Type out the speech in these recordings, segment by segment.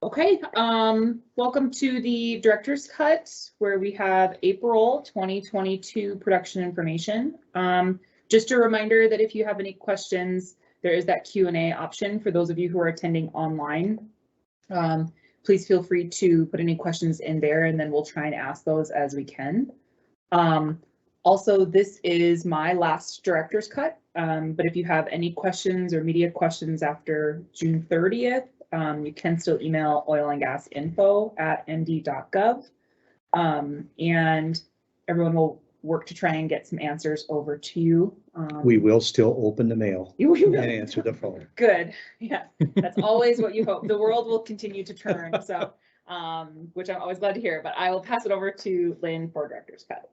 Okay, welcome to the Director's Cut, where we have April 2022 production information. Just a reminder that if you have any questions, there is that Q&A option for those of you who are attending online. Please feel free to put any questions in there, and then we'll try and ask those as we can. Also, this is my last Director's Cut, but if you have any questions or media questions after June 30th, you can still email oilandgasinfo@nd.gov, and everyone will work to try and get some answers over to you. We will still open the mail and answer the phone. Good. Yeah, that's always what you hope. The world will continue to turn, so which I'm always glad to hear. But I will pass it over to Lynn for Director's Cut.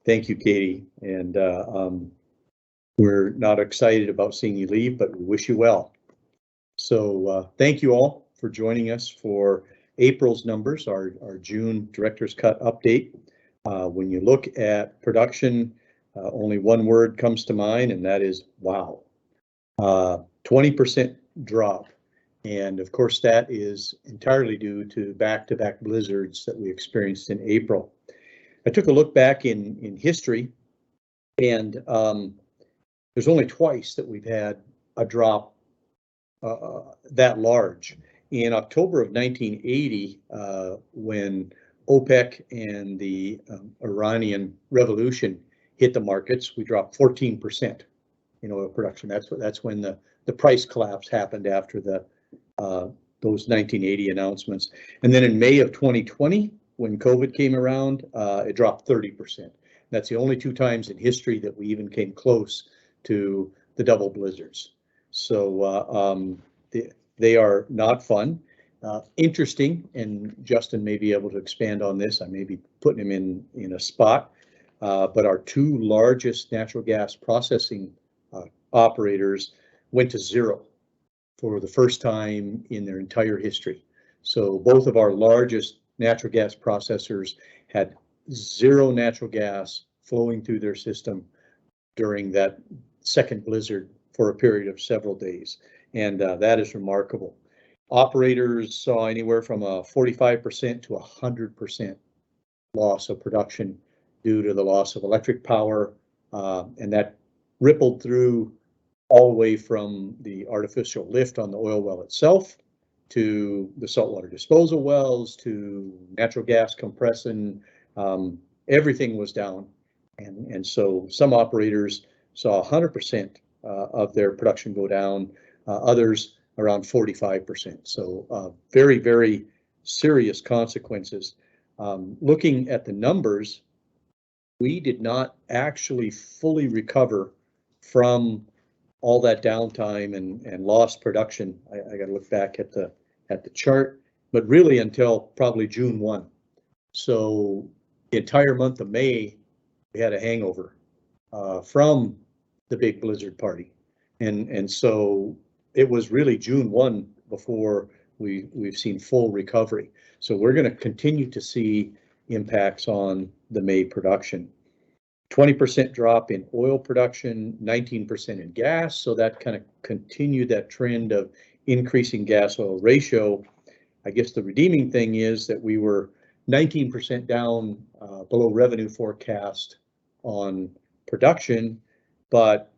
Thank you, Katie. And we're not excited about seeing you leave, but we wish you well. So thank you all for joining us for April's numbers, our June Director's Cut update. When you look at production, only one word comes to mind, and that is wow. 20% drop. And of course, that is entirely due to back-to-back blizzards that we experienced in April. I took a look back in history, and there's only twice that we've had a drop that large. In October of 1980, when OPEC and the Iranian Revolution hit the markets, we dropped 14% in oil production. That's when the price collapse happened after those 1980 announcements. And then in May of 2020, when COVID came around, it dropped 30%. That's the only two times in history that we even came close to the double blizzards. So they are not fun. Interesting, and Justin may be able to expand on this. I may be putting him in a spot, but our two largest natural gas processing operators went to zero for the first time in their entire history. So both of our largest natural gas processors had zero natural gas flowing through their system during that second blizzard for a period of several days. And that is remarkable. Operators saw anywhere from a 45% to 100% loss of production due to the loss of electric power, and that rippled through all the way from the artificial lift on the oil well itself to the saltwater disposal wells to natural gas compression. Everything was down, and so some operators saw 100% of their production go down, others around 45%. So very, very serious consequences. Looking at the numbers, we did not actually fully recover from all that downtime and lost production. I got to look back at the chart, but really until probably June 1. So the entire month of May, we had a hangover from the big blizzard party. And so it was really June 1 before we've seen full recovery. So we're going to continue to see impacts on the May production. 20% drop in oil production, 19% in gas. So that kind of continued that trend of increasing gas oil ratio. I guess the redeeming thing is that we were 19% down below revenue forecast on production, but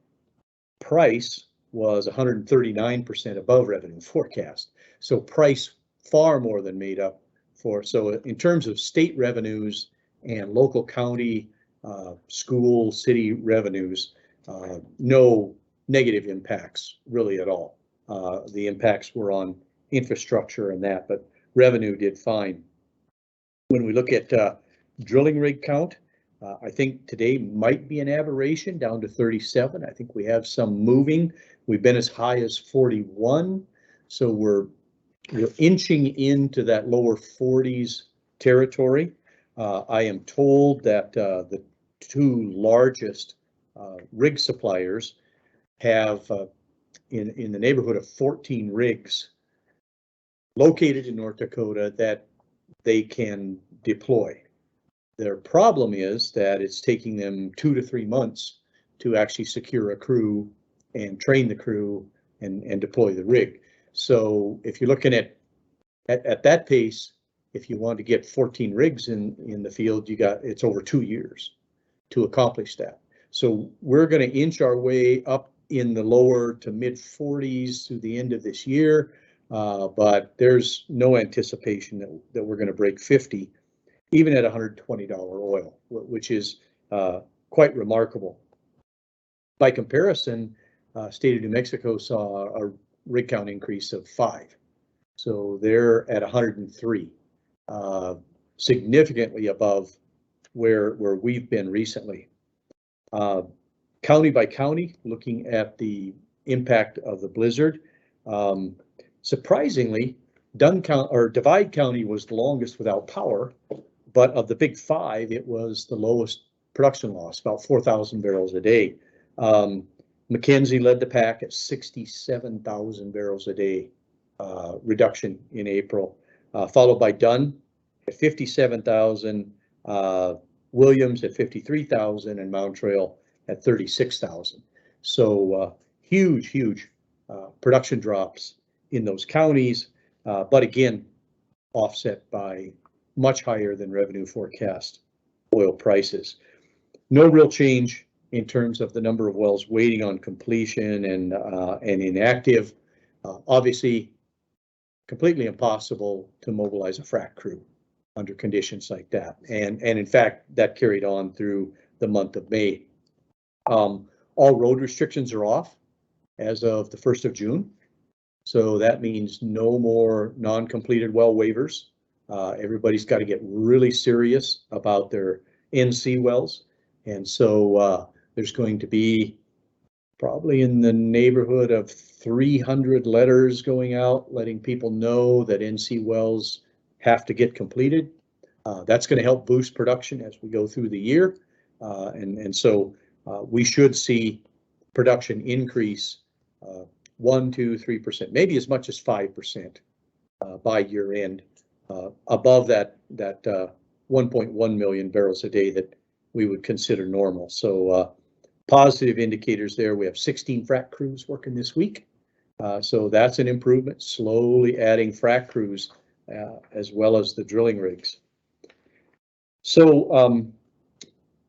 price was 139% above revenue forecast. So price far more than made up for. So in terms of state revenues and local county, school, city revenues, no negative impacts really at all. The impacts were on infrastructure and that, but revenue did fine. When we look at drilling rig count, I think today might be an aberration down to 37. I think we have some moving. We've been as high as 41. So we're inching into that lower 40s territory. I am told that the two largest rig suppliers have in the neighborhood of 14 rigs located in North Dakota that they can deploy. Their problem is that it's taking them 2 to 3 months to actually secure a crew and train the crew and deploy the rig. So if you're looking at At that pace, if you want to get 14 rigs in the field, it's over 2 years to accomplish that. So we're going to inch our way up in the lower to mid 40s through the end of this year, but there's no anticipation that we're going to break 50, even at $120 oil, which is quite remarkable. By comparison, state of New Mexico saw a rig count increase of 5. So they're at 103, significantly above where we've been recently. County by county, looking at the impact of the blizzard, surprisingly, Divide County was the longest without power, but of the big 5, it was the lowest production loss, about 4,000 barrels a day. McKenzie led the pack at 67,000 barrels a day reduction in April, followed by Dunn at 57,000, Williams at 53,000, and Mount Trail at 36,000. So huge production drops in those counties, but again, offset by much higher than revenue forecast oil prices. No real change in terms of the number of wells waiting on completion and inactive. Obviously, completely impossible to mobilize a frac crew under conditions like that. And in fact, that carried on through the month of May. All road restrictions are off as of the 1st of June. So that means no more non-completed well waivers. Everybody's got to get really serious about their NC wells. And so there's going to be probably in the neighborhood of 300 letters going out, letting people know that NC wells have to get completed. That's going to help boost production as we go through the year. And so we should see production increase 1, 2, 3%, maybe as much as 5% by year end, above that 1.1 million barrels a day that we would consider normal. So positive indicators there. We have 16 frac crews working this week. So that's an improvement, slowly adding frac crews as well as the drilling rigs. So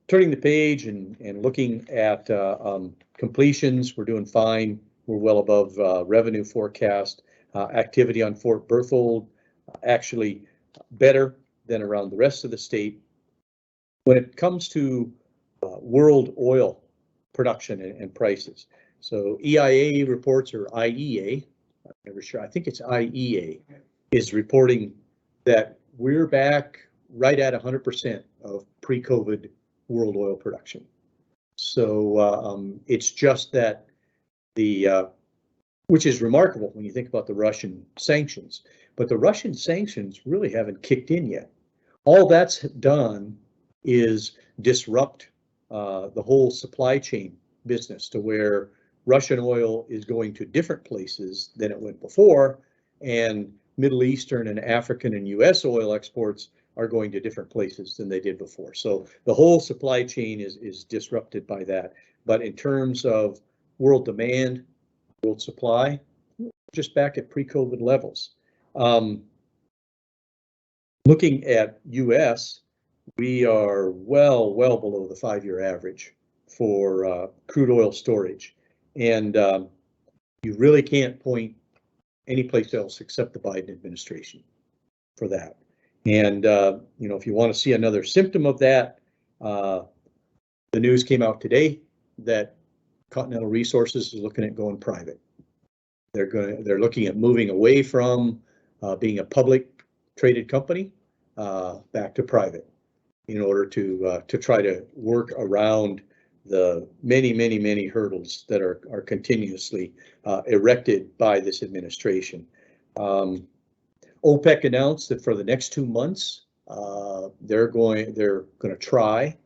turning the page and looking at completions, we're doing fine. We're well above revenue forecast. Activity on Fort Berthold, actually better than around the rest of the state. When it comes to world oil production and prices, so EIA reports, or IEA, I'm never sure, I think it's IEA, is reporting that we're back right at 100% of pre-COVID world oil production. So it's just that which is remarkable when you think about the Russian sanctions, but the Russian sanctions really haven't kicked in yet. All that's done is disrupt the whole supply chain business to where Russian oil is going to different places than it went before, and Middle Eastern and African and US oil exports are going to different places than they did before. So the whole supply chain is disrupted by that. But in terms of world demand, world supply, just back at pre-COVID levels. Looking at US, we are well below the 5-year average for crude oil storage. And you really can't point any place else except the Biden administration for that. And, you know, if you want to see another symptom of that, the news came out today that Continental Resources is looking at going private. They're looking at moving away from being a public traded company back to private in order to try to work around the many hurdles that are continuously erected by this administration. OPEC announced that for the next 2 months, they're going to try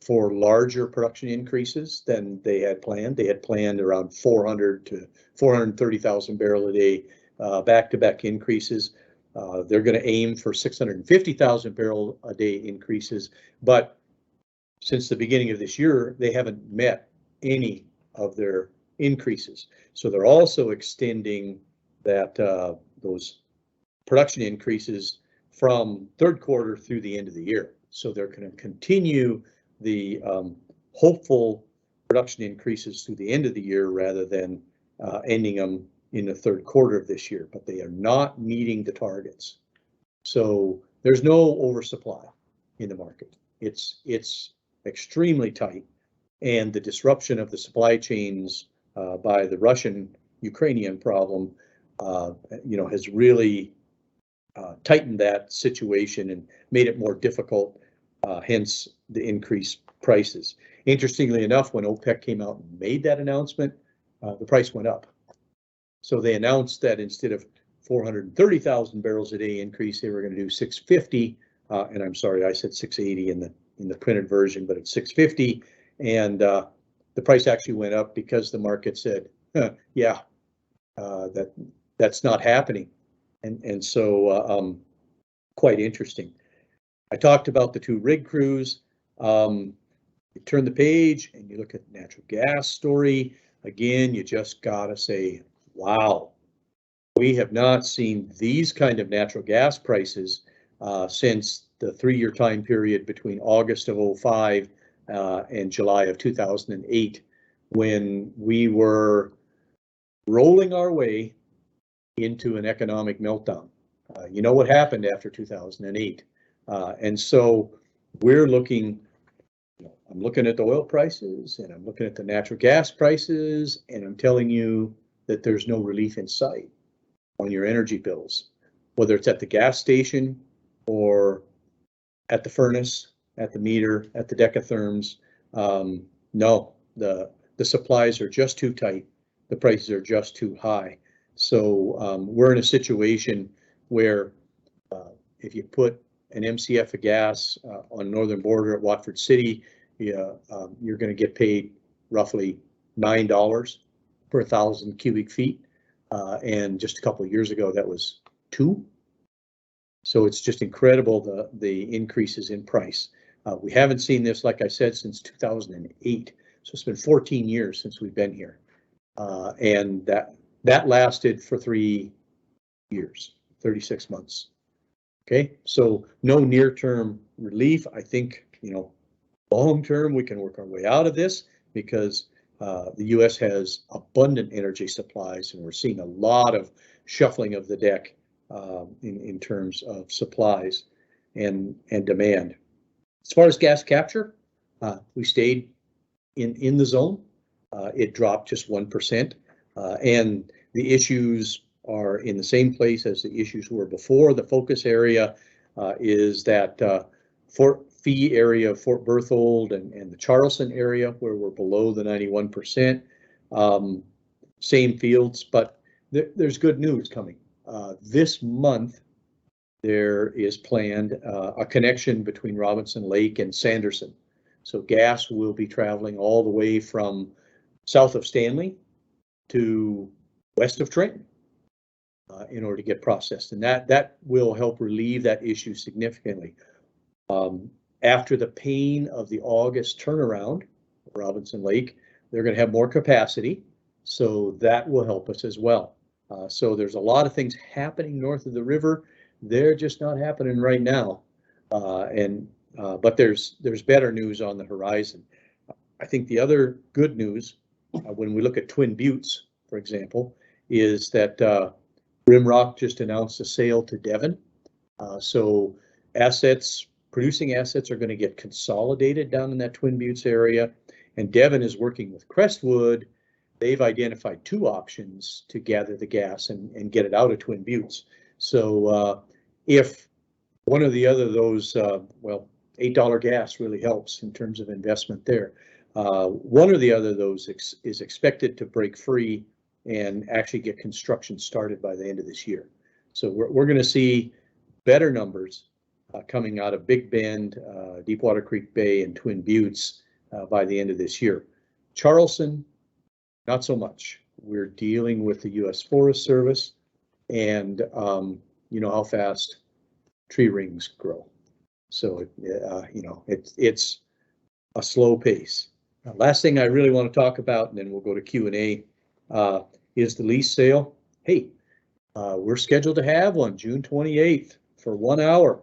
for larger production increases than they had planned. They had planned around 400 to 430,000 barrel a day back-to-back increases. They're going to aim for 650,000 barrel a day increases, but since the beginning of this year, they haven't met any of their increases. So they're also extending that those production increases from third quarter through the end of the year. So they're going to continue the hopeful production increases through the end of the year rather than ending them in the third quarter of this year, but they are not meeting the targets. So there's no oversupply in the market. It's extremely tight, and the disruption of the supply chains by the Russian-Ukrainian problem, has really tightened that situation and made it more difficult, hence the increased prices. Interestingly enough, when OPEC came out and made that announcement, the price went up. So they announced that instead of 430,000 barrels a day increase, they were going to do 650, and I'm sorry, I said 680 in the printed version, but it's 650, and the price actually went up because the market said, yeah, that's not happening, and so quite interesting. I talked about the 2 rig crews. You turn the page and you look at the natural gas story. Again, you just gotta say, wow, we have not seen these kind of natural gas prices since the 3-year time period between August of 2005 and July of 2008, when we were rolling our way into an economic meltdown. You know what happened after 2008. And so we're looking, I'm looking at the oil prices and I'm looking at the natural gas prices, and I'm telling you that there's no relief in sight on your energy bills, whether it's at the gas station or at the furnace, at the meter, at the decatherms. No, the supplies are just too tight. The prices are just too high. So we're in a situation where if you put an MCF of gas on northern border at Watford City, you're going to get paid roughly $9 per 1,000 cubic feet. And just a couple of years ago, that was $2. So it's just incredible, the increases in price. We haven't seen this, like I said, since 2008. So it's been 14 years since we've been here. And that lasted for 3 years, 36 months. Okay, so no near-term relief. I think, long-term we can work our way out of this because the U.S. has abundant energy supplies, and we're seeing a lot of shuffling of the deck in terms of supplies and demand. As far as gas capture, we stayed in the zone. It dropped just 1%, and the issues are in the same place as the issues were before. The focus area is that Fort Fee area of Fort Berthold and the Charleston area, where we're below the 91%. Same fields, but there's good news coming. This month, there is planned a connection between Robinson Lake and Sanderson. So gas will be traveling all the way from south of Stanley to west of Trenton in order to get processed. And that will help relieve that issue significantly. After the pain of the August turnaround, Robinson Lake, they're going to have more capacity. So that will help us as well. So there's a lot of things happening north of the river. They're just not happening right now. But there's better news on the horizon. I think the other good news, when we look at Twin Buttes, for example, is that Rimrock just announced a sale to Devon. So producing assets are going to get consolidated down in that Twin Buttes area. And Devon is working with Crestwood. They've identified 2 options to gather the gas and get it out of Twin Buttes. So if one or the other of those, $8 gas really helps in terms of investment there. One or the other of those is expected to break free and actually get construction started by the end of this year. So we're going to see better numbers coming out of Big Bend, Deepwater Creek Bay, and Twin Buttes by the end of this year. Charleston, not so much. We're dealing with the U.S. Forest Service, and you know how fast tree rings grow. So it's a slow pace. Last thing I really want to talk about, and then we'll go to Q&A, is the lease sale. Hey, We're scheduled to have one June 28th for 1 hour.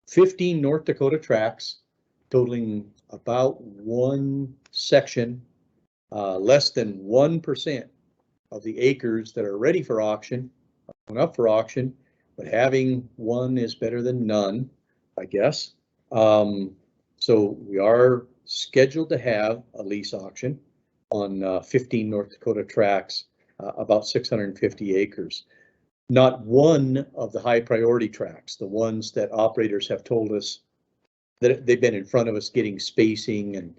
15 North Dakota tracks totaling about one section, less than 1% of the acres that are ready for auction, up for auction, but having one is better than none, I guess. So we are scheduled to have a lease auction on 15 North Dakota tracks, about 650 acres. Not one of the high priority tracks, the ones that operators have told us that they've been in front of us getting spacing and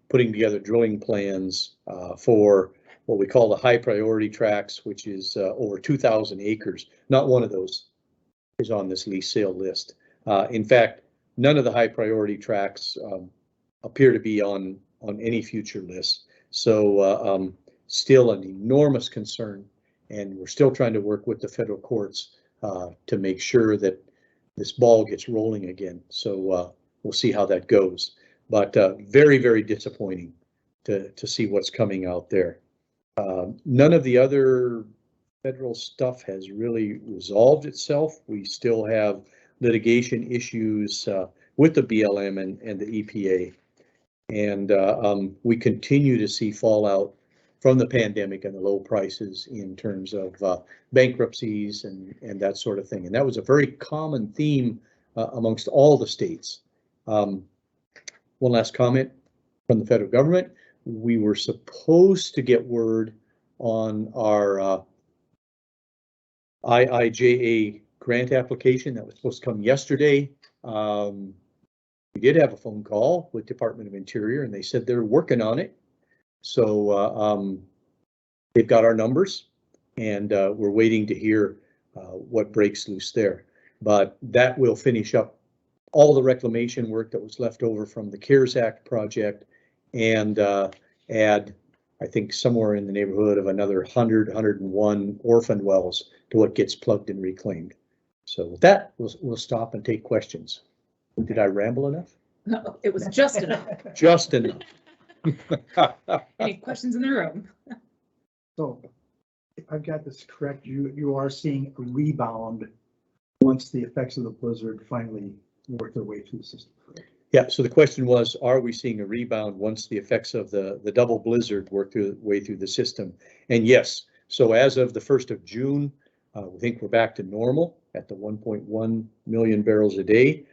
putting together drilling plans for what we call the high priority tracks, which is over 2,000 acres. Not one of those is on this lease sale list. In fact, none of the high priority tracks appear to be on any future lists. So still an enormous concern, and we're still trying to work with the federal courts to make sure that this ball gets rolling again. So we'll see how that goes. But very, very disappointing to see what's coming out there. None of the other federal stuff has really resolved itself. We still have litigation issues with the BLM and the EPA. And we continue to see fallout from the pandemic and the low prices in terms of bankruptcies and that sort of thing. And that was a very common theme amongst all the states. One last comment from the federal government. We were supposed to get word on our IIJA grant application that was supposed to come yesterday. We did have a phone call with Department of Interior, and they said they're working on it. So they've got our numbers, and we're waiting to hear what breaks loose there. But that will finish up all the reclamation work that was left over from the CARES Act project, and add, I think, somewhere in the neighborhood of another 101 orphan wells to what gets plugged and reclaimed. So with that, we'll stop and take questions. Did I ramble enough? No, it was just enough. Just enough. Any questions in the room? So if I've got this correct, you are seeing a rebound once the effects of the blizzard finally work their way through the system. Yeah, so the question was, are we seeing a rebound once the effects of the double blizzard work their way through the system? And yes, so as of the 1st of June, we think we're back to normal at the 1.1 million barrels a day.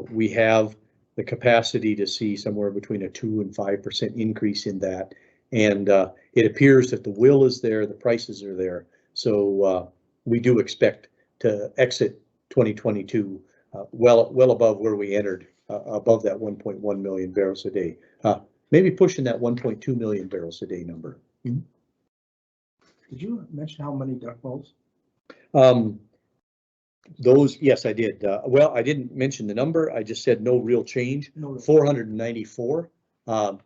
We have the capacity to see somewhere between a 2 and 5% increase in that. And it appears that the will is there, the prices are there. So we do expect to exit 2022 well above where we entered, above that 1.1 million barrels a day. Maybe pushing that 1.2 million barrels a day number. Did you mention how many duck wells? Those, yes, I did. Well, I didn't mention the number. I just said no real change. No. 494.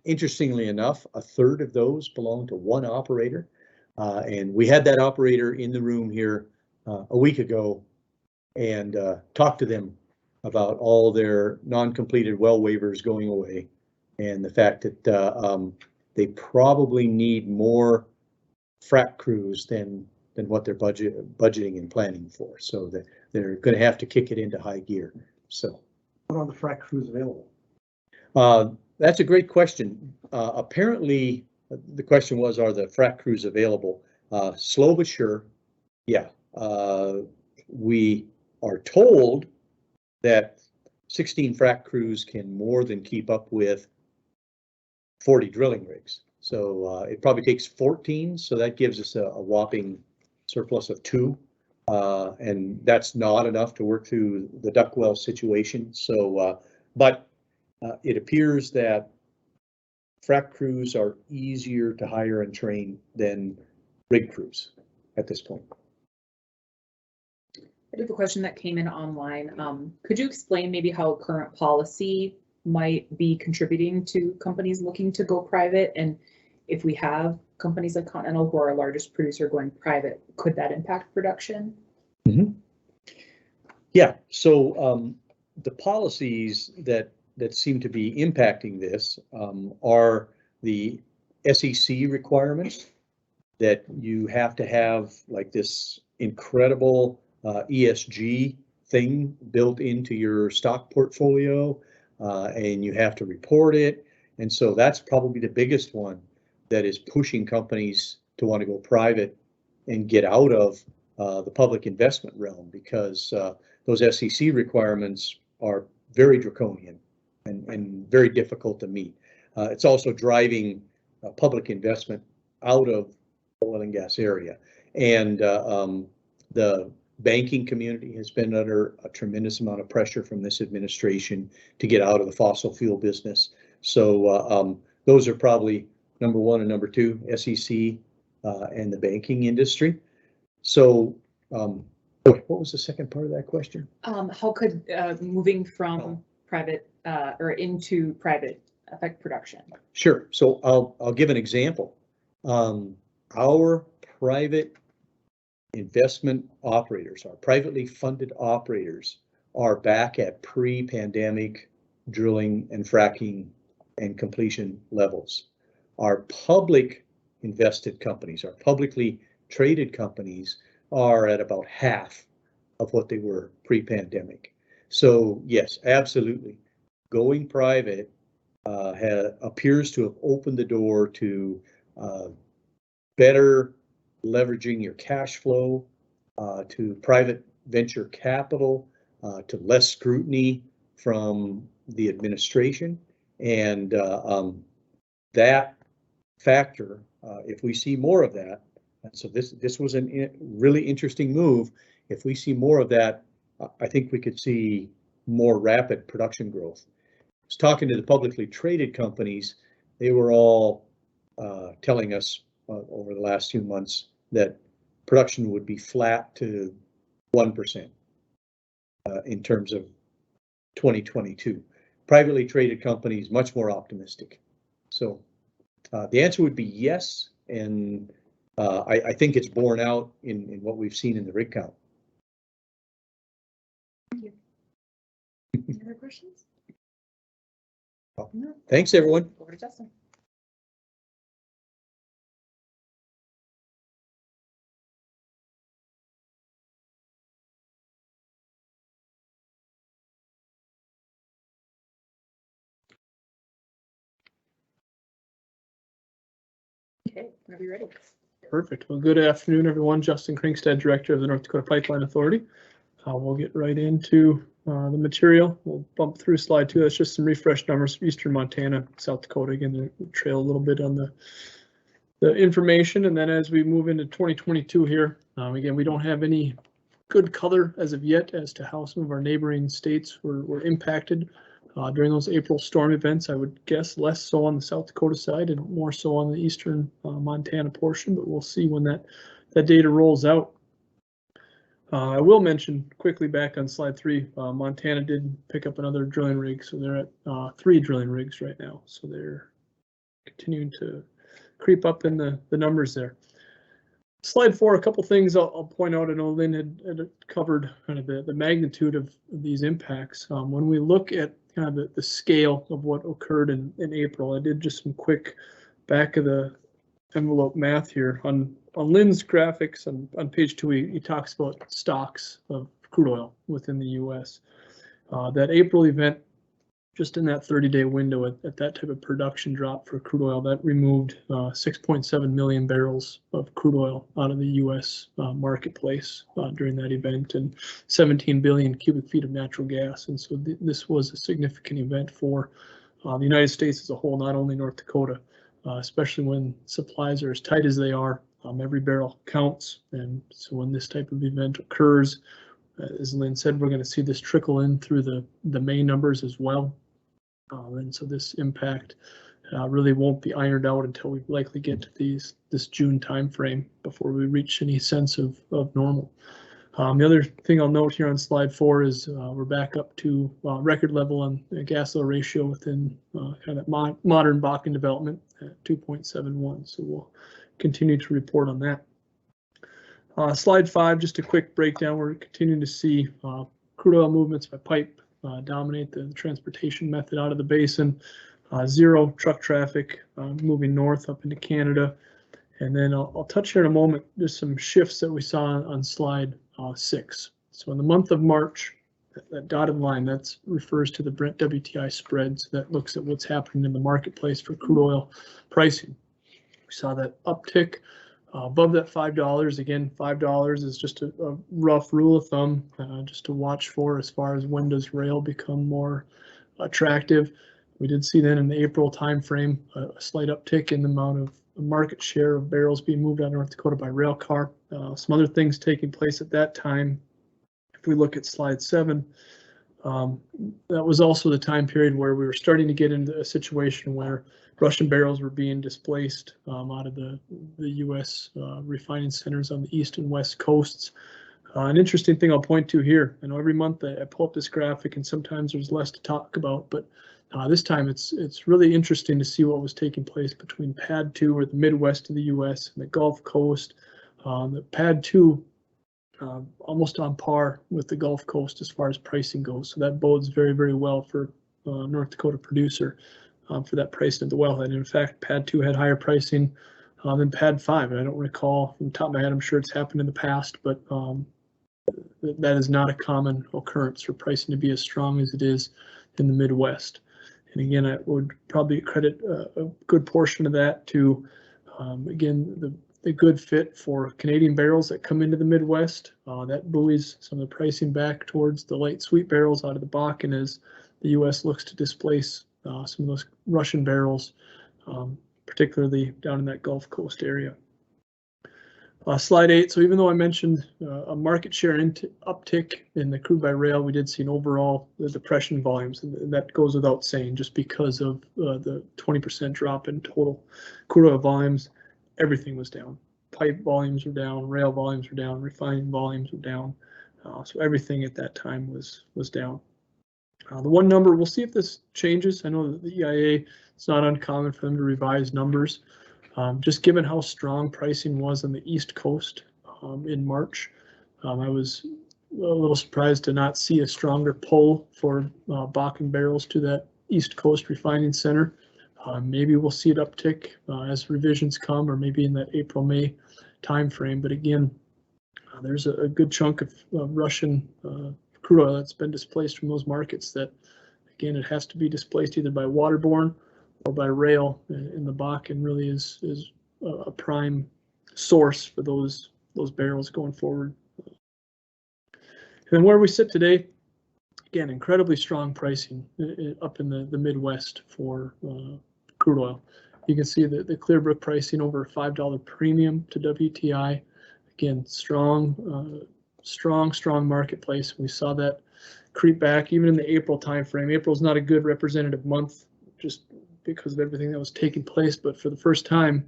Interestingly enough, a third of those belong to one operator. And we had that operator in the room here a week ago and talked to them about all their non-completed well waivers going away and the fact that they probably need more frac crews than what they're budgeting and planning for. So that they're going to have to kick it into high gear. So What are the frac crews available? That's a great question. Apparently, the question was, are the frac crews available? Slow but sure. Yeah. We are told that 16 frac crews can more than keep up with 40 drilling rigs. So it probably takes 14. So that gives us a whopping surplus of 2. And that's not enough to work through the duck well situation. So, but it appears that frac crews are easier to hire and train than rig crews at this point. I have a question that came in online. Could you explain maybe how current policy might be contributing to companies looking to go private? And if we have companies like Continental, who are our largest producer, going private, could that impact production? Mm-hmm. Yeah, so the policies that seem to be impacting this are the SEC requirements that you have to have like this incredible ESG thing built into your stock portfolio, and you have to report it. And so that's probably the biggest one that is pushing companies to want to go private and get out of the public investment realm, because those SEC requirements are very draconian and very difficult to meet. It's also driving public investment out of the oil and gas area. And the banking community has been under a tremendous amount of pressure from this administration to get out of the fossil fuel business. So those are probably number one and number two, SEC and the banking industry. So what was the second part of that question? How could moving from private or into private affect production? Sure. So I'll give an example. Our private investment operators, our privately funded operators, are back at pre-pandemic drilling and fracking and completion levels. Our public invested companies, our publicly traded companies, are at about half of what they were pre-pandemic. So yes, absolutely, going private appears to have opened the door to better leveraging your cash flow, to private venture capital, to less scrutiny from the administration. And that factor, if we see more of that, and so this was a really interesting move. If we see more of that, I think we could see more rapid production growth. I was talking to the publicly traded companies. They were all telling us over the last few months that production would be flat to 1% in terms of 2022. Privately traded companies, much more optimistic. So the answer would be yes, and I think it's borne out in what we've seen in the rig count. Thank you. Any other questions? No. Thanks, everyone. Over to Justin. Okay, whenever you're ready. Perfect. Well, good afternoon, everyone. Justin Krinkstead, Director of the North Dakota Pipeline Authority. We'll get right into the material. We'll bump through slide 2. That's just some refresh numbers for Eastern Montana, South Dakota. Again, we'll trail a little bit on the information. And then as we move into 2022 here, again, we don't have any good color as of yet as to how some of our neighboring states were impacted during those April storm events. I would guess less so on the South Dakota side and more so on the Eastern Montana portion, but we'll see when that data rolls out. I will mention quickly back on slide 3, Montana did pick up another drilling rig, so they're at 3 drilling rigs right now. So they're continuing to creep up in the numbers there. Slide 4, a couple things I'll point out. I know Lynn had covered kind of the magnitude of these impacts. When we look at kind of the scale of what occurred in April, I did just some quick back of the envelope math here. On Lynn's graphics on page 2, he talks about stocks of crude oil within the U.S. That April event, just in that 30-day window at that type of production drop for crude oil, that removed 6.7 million barrels of crude oil out of the U.S. Marketplace during that event, and 17 billion cubic feet of natural gas. And so this was a significant event for the United States as a whole, not only North Dakota, especially when supplies are as tight as they are. Every barrel counts. And so when this type of event occurs, as Lynn said, we're going to see this trickle in through the May numbers as well. And so this impact really won't be ironed out until we likely get to this June timeframe before we reach any sense of normal. The other thing I'll note here on slide 4 is we're back up to record level on the gas oil ratio within kind of modern Bakken development at 2.71. So we'll continue to report on that. Slide 5, just a quick breakdown. We're continuing to see crude oil movements by pipe dominate the transportation method out of the basin. Zero truck traffic moving north up into Canada, And then I'll touch here in a moment, just some shifts that we saw on slide 6. So in the month of March, that dotted line, that refers to the Brent WTI spread. So that looks at what's happening in the marketplace for crude oil pricing. We saw that uptick above that $5. Again, $5 is just a rough rule of thumb, just to watch for as far as when does rail become more attractive. We did see then in the April timeframe a slight uptick in the amount of market share of barrels being moved out of North Dakota by rail car. Some other things taking place at that time. If we look at slide 7, that was also the time period where we were starting to get into a situation where Russian barrels were being displaced out of the U.S. Refining centers on the east and west coasts. An interesting thing I'll point to here, I know every month I pull up this graphic and sometimes there's less to talk about, but this time it's really interesting to see what was taking place between PADD 2 or the Midwest of the U.S. and the Gulf Coast. The PADD 2 almost on par with the Gulf Coast as far as pricing goes. So that bodes very, very well for North Dakota producer for that pricing at the wellhead. And in fact, PADD 2 had higher pricing than PADD 5. And I don't recall from the top of my head, I'm sure it's happened in the past, but that is not a common occurrence for pricing to be as strong as it is in the Midwest. And again, I would probably credit a good portion of that to, again, the good fit for Canadian barrels that come into the Midwest. That buoys some of the pricing back towards the light sweet barrels out of the Bakken as the U.S. looks to displace some of those Russian barrels, particularly down in that Gulf Coast area. Slide 8. So even though I mentioned a market share uptick in the crude by rail, we did see an overall depression volumes, and that goes without saying just because of the 20% drop in total crude oil volumes. Everything was down. Pipe volumes were down, rail volumes were down, refining volumes were down. So everything at that time was down. The one number, we'll see if this changes. I know that the EIA, it's not uncommon for them to revise numbers. Just given how strong pricing was on the East Coast in March, I was a little surprised to not see a stronger pull for Bakken barrels to that East Coast refining center. Maybe we'll see it uptick as revisions come, or maybe in that April-May timeframe. But again, there's a good chunk of Russian crude oil that's been displaced from those markets that, again, it has to be displaced either by waterborne or by rail, in the Bakken really is a prime source for those barrels going forward. And then where we sit today, again, incredibly strong pricing up in the Midwest for crude oil. You can see the Clearbrook pricing over a $5 premium to WTI. Again, strong marketplace. We saw that creep back even in the April timeframe. April is not a good representative month just because of everything that was taking place, but for the first time,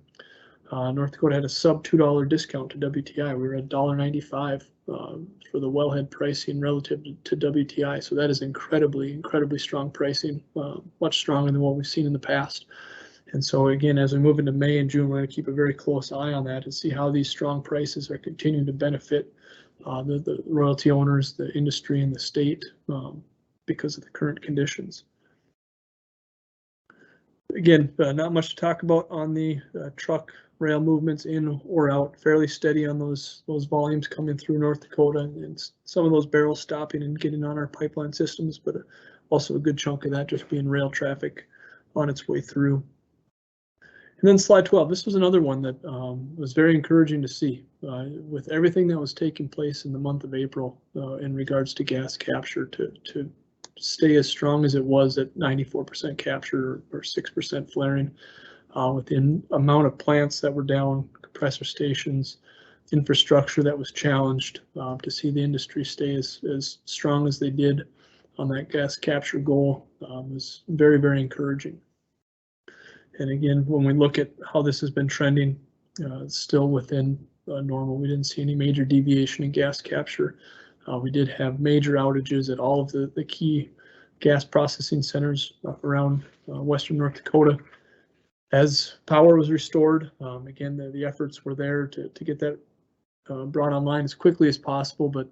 North Dakota had a sub $2 discount to WTI. We were at $1.95 for the wellhead pricing relative to WTI. So that is incredibly strong pricing, much stronger than what we've seen in the past. And so again, as we move into May and June, we're going to keep a very close eye on that and see how these strong prices are continuing to benefit the royalty owners, the industry, and the state because of the current conditions. Again, not much to talk about on the truck rail movements in or out. Fairly steady on those volumes coming through North Dakota, and some of those barrels stopping and getting on our pipeline systems, but also a good chunk of that just being rail traffic on its way through. And then slide 12. This was another one that was very encouraging to see with everything that was taking place in the month of April in regards to gas capture to stay as strong as it was at 94% capture or 6% flaring, with the amount of plants that were down, compressor stations, infrastructure that was challenged, to see the industry stay as strong as they did on that gas capture goal was very encouraging. And again, when we look at how this has been trending, it's still within normal. We didn't see any major deviation in gas capture. We did have major outages at all of the key gas processing centers around western North Dakota. As power was restored, again, the efforts were there to get that brought online as quickly as possible, but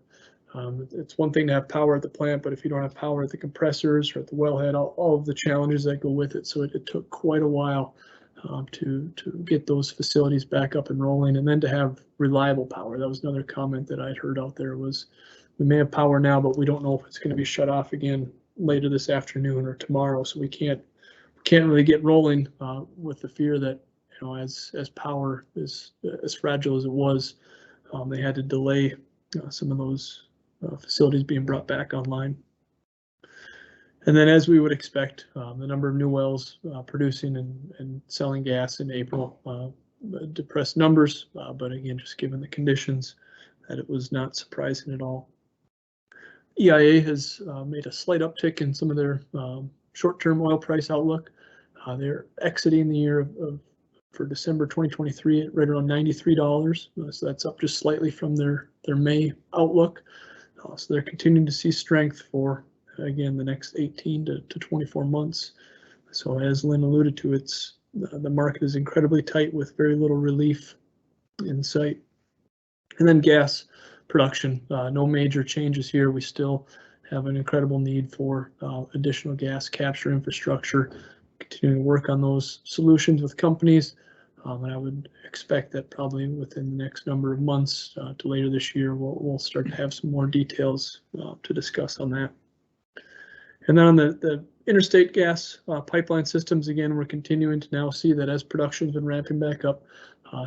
it's one thing to have power at the plant, but if you don't have power at the compressors or at the wellhead, all of the challenges that go with it. So it took quite a while to get those facilities back up and rolling, and then to have reliable power. That was another comment that I'd heard out there was we may have power now, but we don't know if it's going to be shut off again later this afternoon or tomorrow. So we can't really get rolling with the fear that, you know, as power is as fragile as it was, they had to delay some of those facilities being brought back online. And then, as we would expect, the number of new wells producing and selling gas in April depressed numbers, but again, just given the conditions, that it was not surprising at all. EIA has made a slight uptick in some of their short-term oil price outlook. They're exiting the year for December 2023 at right around $93, so that's up just slightly from their May outlook. So they're continuing to see strength for, again, the next 18 to 24 months. So as Lynn alluded to, it's the market is incredibly tight with very little relief in sight. And then gas production, no major changes here. We still have an incredible need for additional gas capture infrastructure, continuing to work on those solutions with companies. And I would expect that probably within the next number of months to later this year, we'll start to have some more details to discuss on that. And then on the interstate gas pipeline systems, again, we're continuing to now see that as production's been ramping back up,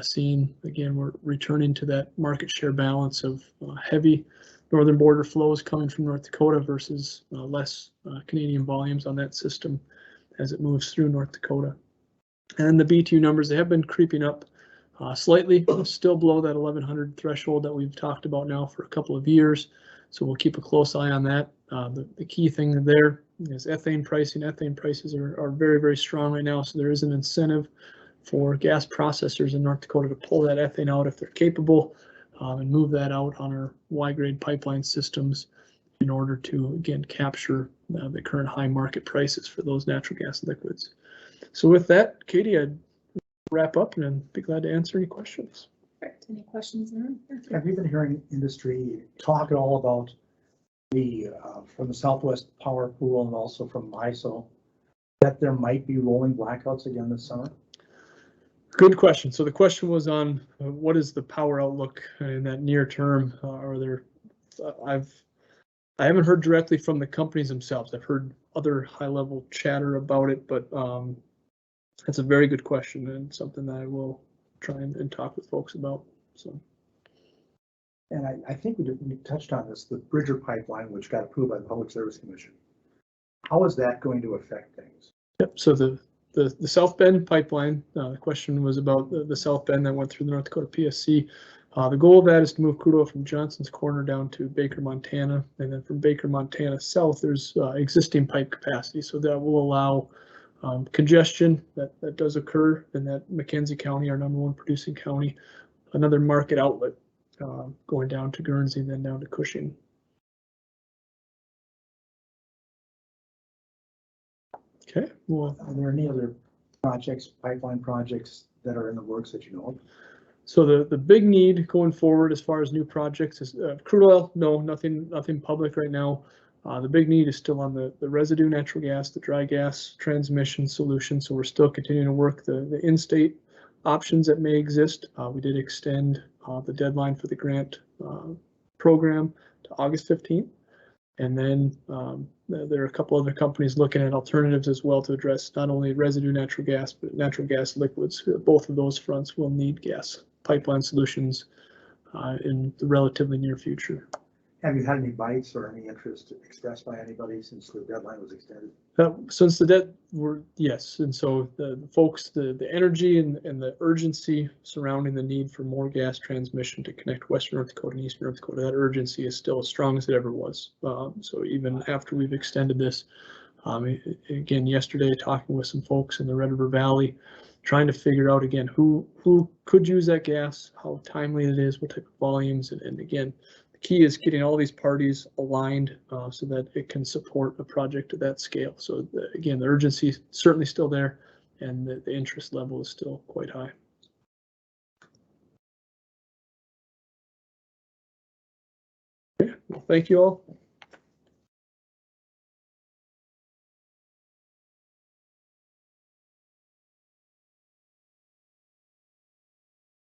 seeing, again, we're returning to that market share balance of heavy northern border flows coming from North Dakota versus less Canadian volumes on that system as it moves through North Dakota. And the BTU numbers, they have been creeping up slightly, still below that 1100 threshold that we've talked about now for a couple of years. So we'll keep a close eye on that. The key thing there is ethane pricing. Ethane prices are very, very strong right now. So there is an incentive for gas processors in North Dakota to pull that ethane out if they're capable and move that out on our Y-grade pipeline systems in order to, again, capture the current high market prices for those natural gas liquids. So with that, Katie, I'd wrap up and I'd be glad to answer any questions. Perfect. Any questions in there? Have you been hearing industry talk at all about the from the Southwest Power Pool and also from MISO that there might be rolling blackouts again this summer? Good question. So the question was on what is the power outlook in that near term? Are there? I haven't heard directly from the companies themselves. I've heard other high-level chatter about it, but that's a very good question and something that I will try and talk with folks about. So. And I think we touched on this, the Bridger pipeline, which got approved by the Public Service Commission. How is that going to affect things? Yep. So the South Bend pipeline, the question was about the South Bend that went through the North Dakota PSC. The goal of that is to move crude oil from Johnson's Corner down to Baker, Montana, and then from Baker, Montana south, there's existing pipe capacity. So that will allow congestion that does occur in that McKenzie County, our #1 producing county, another market outlet going down to Guernsey and then down to Cushing. Okay. Well, Are there any other projects, pipeline projects that are in the works that you know of? So the big need going forward as far as new projects is crude oil. No, nothing public right now. The big need is still on the residue natural gas, the dry gas transmission solution. So we're still continuing to work the in-state options that may exist. We did extend the deadline for the grant program to August 15th. And then there are a couple other companies looking at alternatives as well to address not only residue natural gas, but natural gas liquids. Both of those fronts will need gas pipeline solutions in the relatively near future. Have you had any bites or any interest expressed by anybody since the deadline was extended? Since the debt were, yes, and so the folks, the energy and the urgency surrounding the need for more gas transmission to connect Western North Dakota and Eastern North Dakota, that urgency is still as strong as it ever was. So even after we've extended this, again, yesterday talking with some folks in the Red River Valley, trying to figure out again who could use that gas, how timely it is, what type of volumes, and again, key is getting all these parties aligned so that it can support a project of that scale. So again, the urgency is certainly still there and the interest level is still quite high. Okay, well, thank you all.